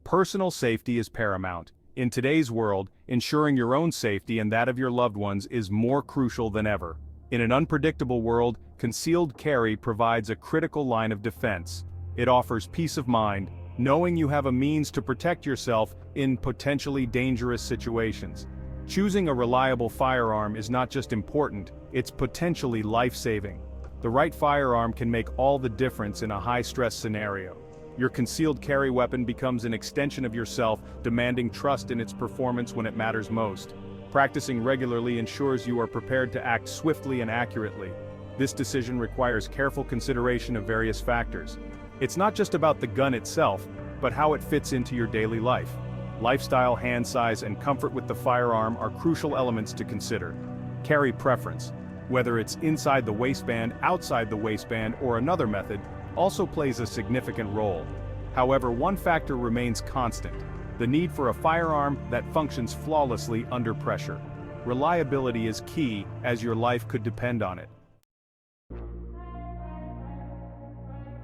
Personal safety is paramount. In today's world, ensuring your own safety and that of your loved ones is more crucial than ever. In an unpredictable world, concealed carry provides a critical line of defense. It offers peace of mind, knowing you have a means to protect yourself in potentially dangerous situations. Choosing a reliable firearm is not just important, it's potentially life-saving. The right firearm can make all the difference in a high-stress scenario. Your concealed carry weapon becomes an extension of yourself, demanding trust in its performance when it matters most. Practicing regularly ensures you are prepared to act swiftly and accurately. This decision requires careful consideration of various factors. It's not just about the gun itself, but how it fits into your daily life. Lifestyle, hand size, and comfort with the firearm are crucial elements to consider. Carry preference, whether it's inside the waistband, outside the waistband, or another method, also plays a significant role. However, one factor remains constant: the need for a firearm that functions flawlessly under pressure. Reliability is key, as your life could depend on it.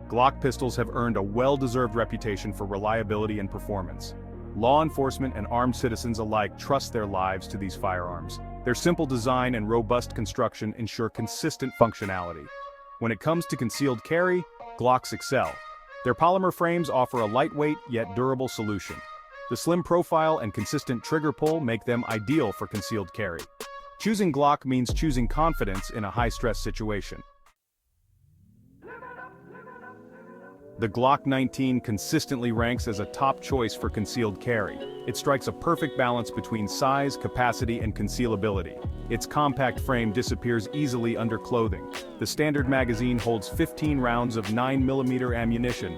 Glock pistols have earned a well-deserved reputation for reliability and performance. Law enforcement and armed citizens alike trust their lives to these firearms. Their simple design and robust construction ensure consistent functionality. When it comes to concealed carry, Glocks excel. Their polymer frames offer a lightweight yet durable solution. The slim profile and consistent trigger pull make them ideal for concealed carry. Choosing Glock means choosing confidence in a high-stress situation. The Glock 19 consistently ranks as a top choice for concealed carry. It strikes a perfect balance between size, capacity, and concealability. Its compact frame disappears easily under clothing. The standard magazine holds 15 rounds of 9mm ammunition.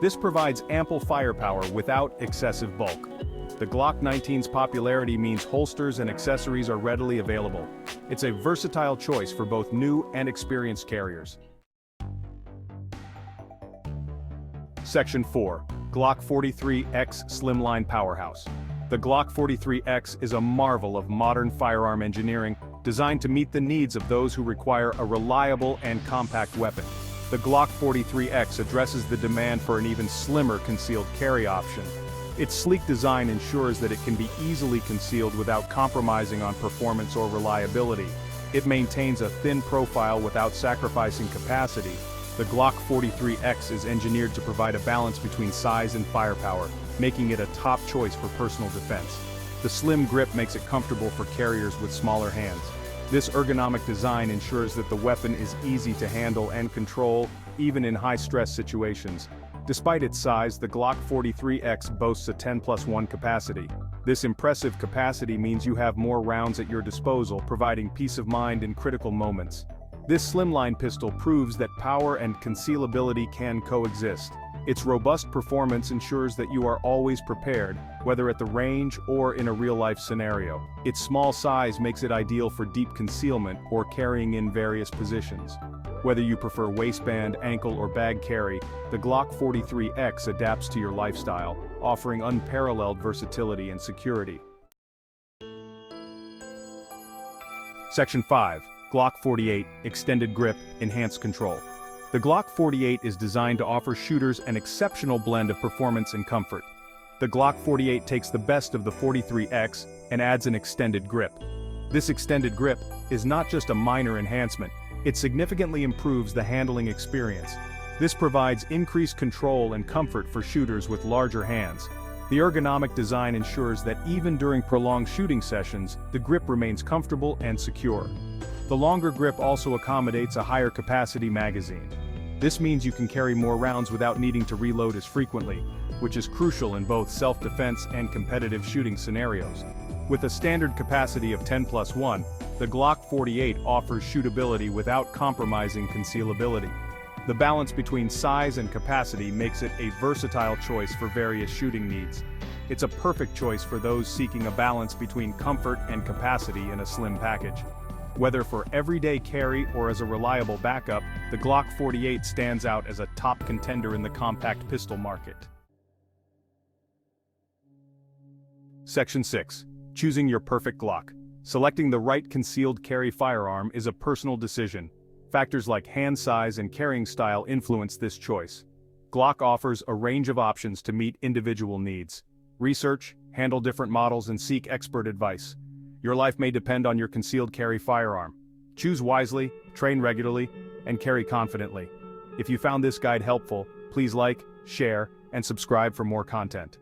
This provides ample firepower without excessive bulk. The Glock 19's popularity means holsters and accessories are readily available. It's a versatile choice for both new and experienced carriers. Section 4. Glock 43X Slimline Powerhouse. The Glock 43X is a marvel of modern firearm engineering, designed to meet the needs of those who require a reliable and compact weapon. The Glock 43X addresses the demand for an even slimmer concealed carry option. Its sleek design ensures that it can be easily concealed without compromising on performance or reliability. It maintains a thin profile without sacrificing capacity. The Glock 43X is engineered to provide a balance between size and firepower, making it a top choice for personal defense. The slim grip makes it comfortable for carriers with smaller hands. This ergonomic design ensures that the weapon is easy to handle and control, even in high-stress situations. Despite its size, the Glock 43X boasts a 10+1 capacity. This impressive capacity means you have more rounds at your disposal, providing peace of mind in critical moments. This slimline pistol proves that power and concealability can coexist. Its robust performance ensures that you are always prepared, whether at the range or in a real-life scenario. Its small size makes it ideal for deep concealment or carrying in various positions. Whether you prefer waistband, ankle, or bag carry, the Glock 43X adapts to your lifestyle, offering unparalleled versatility and security. Section 5. Glock 48, Extended Grip, Enhanced Control. The Glock 48 is designed to offer shooters an exceptional blend of performance and comfort. The Glock 48 takes the best of the 43X and adds an extended grip. This extended grip is not just a minor enhancement, it significantly improves the handling experience. This provides increased control and comfort for shooters with larger hands. The ergonomic design ensures that even during prolonged shooting sessions, the grip remains comfortable and secure. The longer grip also accommodates a higher capacity magazine. This means you can carry more rounds without needing to reload as frequently, which is crucial in both self-defense and competitive shooting scenarios. With a standard capacity of 10+1, the Glock 48 offers shootability without compromising concealability. The balance between size and capacity makes it a versatile choice for various shooting needs. It's a perfect choice for those seeking a balance between comfort and capacity in a slim package. Whether for everyday carry or as a reliable backup, the Glock 48 stands out as a top contender in the compact pistol market. Section 6. Choosing your perfect Glock. Selecting the right concealed carry firearm is a personal decision. Factors like hand size and carrying style influence this choice. Glock offers a range of options to meet individual needs. Research, handle different models, and seek expert advice. Your life may depend on your concealed carry firearm. Choose wisely, train regularly, and carry confidently. If you found this guide helpful, please like, share, and subscribe for more content.